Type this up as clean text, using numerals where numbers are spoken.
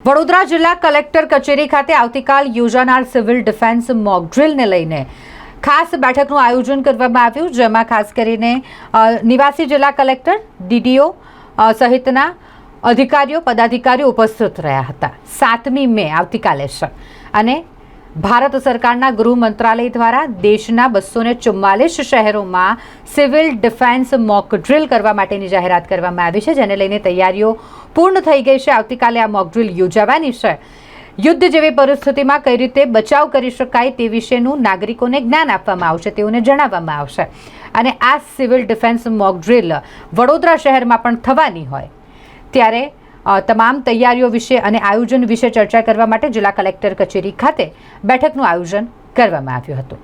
વડોદરા જિલ્લા કલેક્ટર કચેરી ખાતે આવતીકાલ યોજાનાર સિવિલ ડિફેન્સ મોક ડ્રીલને લઈને ખાસ બેઠકનું આયોજન કરવામાં આવ્યું, જેમાં ખાસ કરીને નિવાસી જિલ્લા કલેક્ટર, ડીડીઓ સહિતના અધિકારીઓ, પદાધિકારીઓ ઉપસ્થિત રહ્યા હતા। 7મી મે આવતીકાલે છે અને ભારત સરકારના ગૃહ મંત્રાલય દ્વારા દેશના 244 શહેરોમાં સિવિલ ડિફેન્સ મોક ડ્રીલ કરવા માટેની જાહેરાત કરવામાં આવી છે, જેને લઈને તૈયારીઓ પૂર્ણ થઈ ગઈ છે। આવતીકાલે આ મોક ડ્રીલ યોજાવાની છે। યુદ્ધ જેવી પરિસ્થિતિમાં કઈ રીતે બચાવ કરી શકાય તે વિશેનું નાગરિકોને જ્ઞાન આપવામાં આવશે, તેઓને જણાવવામાં આવશે અને આ civil defence mock drill Vadodara શહેરમાં પણ થવાની હોય ત્યારે તમામ તૈયારીઓ વિશે અને આયોજન વિશે ચર્ચા કરવા માટે જિલ્લા કલેક્ટર કચેરી ખાતે બેઠકનું આયોજન કરવામાં આવ્યું હતું।